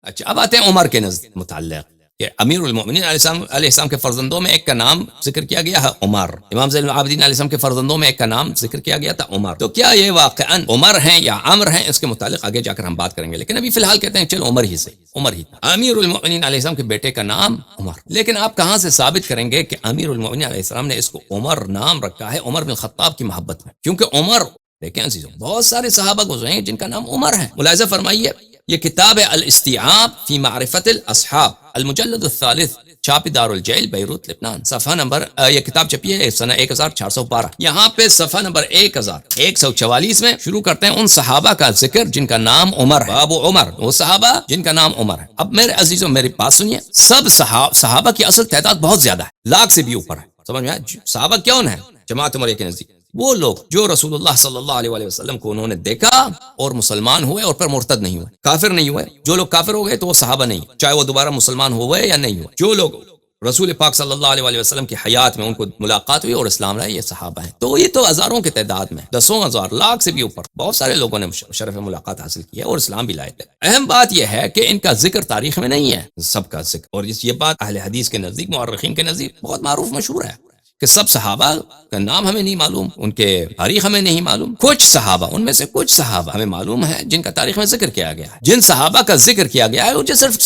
اچھا اب آتے ہیں عمر کے متعلق کہ امیر المؤمنین علیہ السلام کے فرزندوں میں ایک کا نام ذکر کیا گیا ہے عمر، امام زین العابدین علیہ السلام کے فرزندوں میں ایک کا نام ذکر کیا گیا تھا عمر، تو کیا یہ واقعاً عمر ہیں یا عمر ہیں، اس کے متعلق آگے جا کر ہم بات کریں گے، لیکن ابھی فی الحال کہتے ہیں چلو عمر ہی سے، عمر ہی تھا۔ امیر المؤمنین علیہ السلام کے بیٹے کا نام عمر، لیکن آپ کہاں سے ثابت کریں گے کہ امیر المؤمنین علیہ السلام نے اس کو عمر نام رکھا ہے عمر بن الخطاب کی محبت میں؟ کیونکہ عمر دیکھیں عزیزوں بہت سارے صحابہ گزرے ہیں جن کا نام عمر ہے۔ ملاحظہ فرمائیے یہ کتاب الاستیعاب فی معرفت الاصحاب، المجلد الثالث، چھاپی دار الجیل بیروت لبنان، صفحہ نمبر یہ کتاب چھپی ہے سنہ 1412، یہاں پہ صفحہ نمبر 1144 میں شروع کرتے ہیں ان صحابہ کا ذکر جن کا نام عمر ہے، باب عمر، وہ صحابہ جن کا نام عمر ہے۔ اب میرے عزیزوں میری بات سنیے، سب صحابہ کی اصل تعداد بہت زیادہ ہے، لاکھ سے بھی اوپر ہے، سمجھ میں آیا؟ صحابہ کون ہیں جماعت عمریہ کے نزدیک؟ وہ لوگ جو رسول اللہ صلی اللہ علیہ وآلہ وسلم کو انہوں نے دیکھا اور مسلمان ہوئے اور پھر مرتد نہیں ہوئے، کافر نہیں ہوئے۔ جو لوگ کافر ہو گئے تو وہ صحابہ نہیں، چاہے وہ دوبارہ مسلمان ہوئے یا نہیں ہوئے۔ جو لوگ رسول پاک صلی اللہ علیہ وآلہ وسلم کی حیات میں ان کو ملاقات ہوئی اور اسلام لائے، یہ صحابہ ہیں۔ تو یہ تو ہزاروں کی تعداد میں، دسوں ہزار، لاکھ سے بھی اوپر بہت سارے لوگوں نے شرف ملاقات حاصل کیا اور اسلام بھی لائے تھے۔ اہم بات یہ ہے کہ ان کا ذکر تاریخ میں نہیں ہے، سب کا ذکر، اور یہ بات اہل حدیث کے نزدیک، مورخین کے نزدیک بہت معروف مشہور ہے کہ سب صحابہ کا نام ہمیں نہیں معلوم، ان کے تاریخ ہمیں نہیں معلوم۔ کچھ صحابہ، ان میں سے کچھ صحابہ ہمیں معلوم ہے جن کا تاریخ میں ذکر کیا گیا ہے۔ جن صحابہ کا ذکر کیا گیا ہے وہ جو صرف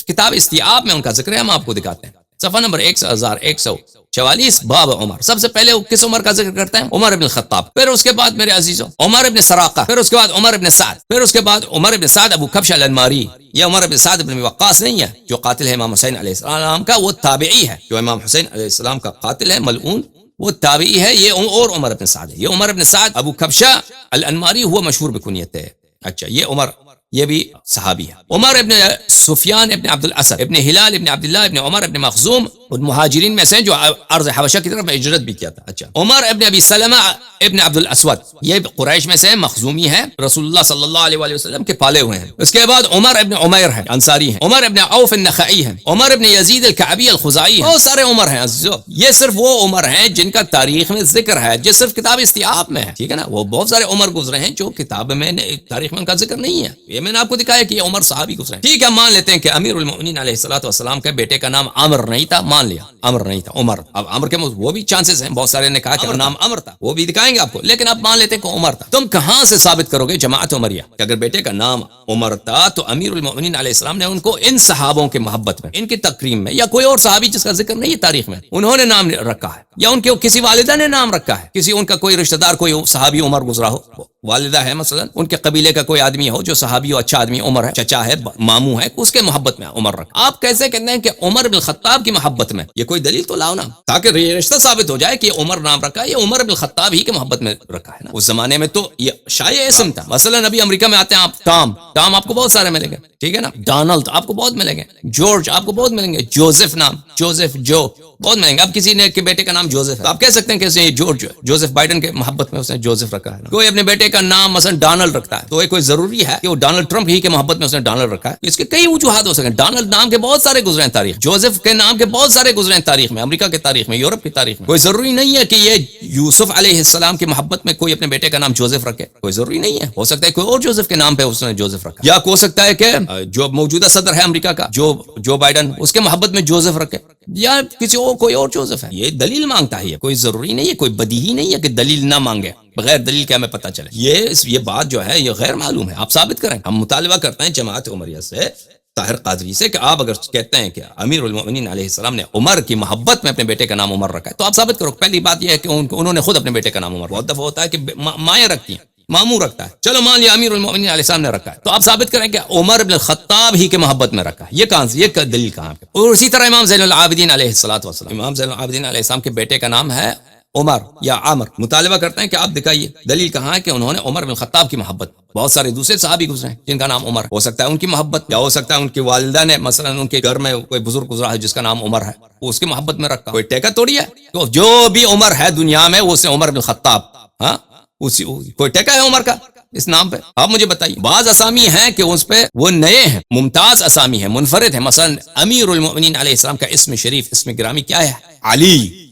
کتاب استیعاب میں ان کا ذکر ہے، ہم آپ کو دکھاتے ہیں۔ صفحہ نمبر 1144، باب عمر، سب سے پہلے وہ کس عمر کا ذکر کرتے ہیں؟ عمر ابن الخطاب، پھر اس کے بعد میرے عزیزوں عمر ابن سراقہ، پھر اس کے بعد عمر ابن سعد، پھر اس کے بعد عمر ابن سعد ابو کبشہ الانماری۔ یہ عمر ابن سعد ابن وقاص نہیں ہے جو قاتل ہے امام حسین علیہ السلام کا، وہ تابعی ہے، جو امام حسین علیہ السلام کا قاتل ہے ملعون، وہ تابعی ہے۔ یہ اور عمر ابن سعد ہے، یہ عمر ابن سعد ابو کبشہ الانماری ہوا مشہور بکنیت ہے۔ اچھا یہ عمر یہ بھی صحابی ہے۔ عمر ابن سفیان ابن عبد الاسد ابن ہلال ابن عبداللہ ابن عمر ابن مخزوم ان مہاجرین میں سے جو ارض حبشہ کی طرف ہجرت بھی کیا تھا۔ اچھا عمر ابن ابی سلمہ ابن عبد الاسود، یہ قریش میں سے مخزومی ہے، رسول اللہ صلی اللہ علیہ وآلہ وسلم کے پالے ہوئے ہیں۔ اس کے بعد عمر ابن عمیر ہے، انصاری ہیں۔ عمر ابن عوف النخعی ہے، عمر ابن یزید الکعبی الخزاعی ہے۔ بہت سارے عمر ہیں عزیزو، یہ صرف وہ عمر ہیں جن کا تاریخ میں ذکر ہے، جو صرف کتاب استیعاب میں ہے، ٹھیک ہے نا۔ وہ بہت سارے عمر گزرے ہیں جو کتاب میں تاریخ میں ان کا ذکر نہیں ہے، یہ میں نے آپ کو دکھایا کہ یہ عمر صحابی گزرے ہیں۔ ٹھیک ہے مان لیتے ہیں کہ امیر المؤمنین علیہ الصلوۃ والسلام کے بیٹے کا نام عمر نہیں تھا، مان لیا عمر نہیں تھا، عمر۔ اب عمر کے وہ بھی چانسز ہیں، بہت سارے نے کہا کہ نام عمر تھا، وہ بھی دکھائیں گے آپ کو، لیکن اب مان لیتے ہیں کہ عمر تھا۔ تم کہاں سے ثابت کرو گے جماعت عمریہ کہ اگر بیٹے کا نام عمر تھا تو امیر المؤمنین علیہ السلام نے ان کو ان صحابوں کے محبت میں، ان کی تکریم میں، یا کوئی اور صحابی جس کا ذکر نہیں ہے تاریخ میں، انہوں نے نام رکھا ہے، یا ان کے کسی والدہ نے نام رکھا ہے، کسی ان کا کوئی رشتہ دار کوئی صحابی عمر گزرا ہو، والدہ ہے مثلا، ان کے قبیلے کا کوئی آدمی ہو جو صحابی ہو، اچھا آدمی، عمر ہے، چچا ہے، ماموں ہے، اس کے محبت میں عمر رکھا۔ آپ کیسے کہتے ہیں کہ عمر بن الخطاب کی محبت میں؟ یہ کوئی دلیل تو لاؤ نا، تاکہ یہ رشتہ ثابت ہو جائے کہ یہ عمر نام رکھا ہے، یہ عمر بن الخطاب ہی کے محبت میں رکھا ہے نا۔ اس زمانے میں تو یہ شائع اسم تھا، مثلا ابھی امریکہ میں آتے ہیں آپ، ٹام آپ کو بہت سارے ملیں گے، ٹھیک ہے نا، ڈونلڈ آپ کو بہت ملیں گے، جارج آپ کو بہت ملیں گے، جوزف نام، جوزف جو بہت ملیں گے۔ اب کسی نے کے بیٹے کا نام جوزف ہے تو آپ کہہ سکتے ہیں کہ جارج جوزف بائیڈن کے محبت میں اس نے جوزف رکھا ہے۔ کوئی اپنے بیٹے کا نام مثلا ڈونلڈ رکھتا ہے تو یہ کوئی ضروری ہے کہ وہ ڈونلڈ ٹرمپ ہی کے محبت میں اس نے ڈونلڈ رکھا ہے؟ اس کے کئی وجوہات ہو سکتے ہیں۔ ڈونلڈ نام کے بہت سارے گزرے ہیں تاریخ، جوزف کے نام کے بہت سارے گزرے ہیں تاریخ میں، امریکہ کے تاریخ میں، یورپ کی تاریخ میں۔ کوئی ضروری نہیں ہے کہ یہ یوسف علیہ السلام کی محبت میں کوئی اپنے بیٹے کا نام جوزف رکھے، کوئی ضروری نہیں ہے، ہو سکتا ہے کوئی اور جوزف کے نام پہ اس نے جوزف رکھا، یا ہو سکتا ہے کہ جو موجودہ صدر ہے امریکہ کا جو بائیڈن، اس کے محبت میں جوزف رکھے، یا کسی اور کوئی اور جوزف ہے۔ یہ دلیل مانگتا ہے، یہ کوئی ضروری نہیں ہے، کوئی بدیہی نہیں ہے کہ دلیل نہ مانگے، بغیر دلیل کے ہمیں پتہ چلے۔ یہ بات جو ہے یہ غیر معلوم ہے، آپ ثابت کریں۔ ہم مطالبہ کرتے ہیں جماعت عمریہ سے، طاہر قادری سے، کہ آپ اگر کہتے ہیں کہ امیر المؤمنین علیہ السلام نے عمر کی محبت میں اپنے بیٹے کا نام عمر رکھا ہے تو آپ ثابت کرو۔ پہلی بات یہ ہے کہ انہوں نے خود اپنے بیٹے کا نام عمر، بہت دفعہ ہوتا ہے کہ مائیں رکھتی ہیں، ماموں رکھتا ہے، چلو مان لیا امیر المؤمنین علیہ السلام نے رکھا ہے تو آپ ثابت کریں کہ عمر بن الخطاب ہی کے محبت میں رکھا ہے۔ یہ کہاں سے، یہ دلیل کہاں ہے؟ اور اسی طرح امام زین العابدین علیہ السلام، امام زین العابدین علیہ السلام کے بیٹے کا نام ہے عمر یا عامر۔ مطالبہ کرتے ہیں کہ آپ دکھائیے دلیل کہاں ہے کہ انہوں نے عمر بن الخطاب کی محبت۔ بہت سارے دوسرے صحابی گزرے ہیں جن کا نام عمر، ہو سکتا ہے ان کی محبت، یا ہو سکتا ہے ان کی والدہ نے مثلا ان کے گھر میں کوئی بزرگ گزرا ہے جس کا نام عمر ہے، وہ اس کی محبت میں رکھا۔ کوئی ٹیکہ توڑی ہے؟ تو جو بھی عمر ہے دنیا میں وہ سے عمر بن الخطاب، ہاں کوئی ٹیکہ ہے عمر کا اس نام پہ؟ آپ مجھے بتائیے۔ بعض اسامی ہیں کہ اس پہ وہ نئے ہیں، ممتاز اسامی ہیں، منفرد ہیں، مثلا امیر المؤمنین علیہ السلام کا اسم شریف، اسم گرامی کیا ہے؟ علی،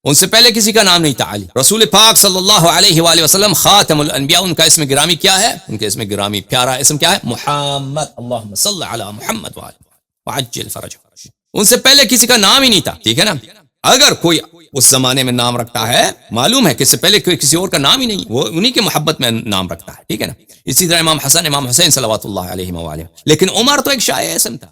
ان سے پہلے کسی کا نام نہیں تھا علی. رسول پاک صلی اللہ علیہ وآلہ وسلم خاتم الانبیاء، ان کا اسم گرامی کیا ہے؟ ان کے اسم گرامی پیارا اسم کیا ہے؟ محمد. اللہم صل علی محمد وعجل فرجہ. ان سے پہلے کسی کا نام ہی نہیں تھا. ٹھیک ہے نا. اگر کوئی اس زمانے میں نام رکھتا ہے، معلوم ہے کہ اس سے پہلے کوئی کسی اور کا نام ہی نہیں، وہ انہی کے محبت میں نام رکھتا ہے. ٹھیک ہے نا. اسی طرح امام حسن، امام حسین صلوات اللہ علیہ وآلہ. لیکن عمر تو ایک شائع اسم تھا.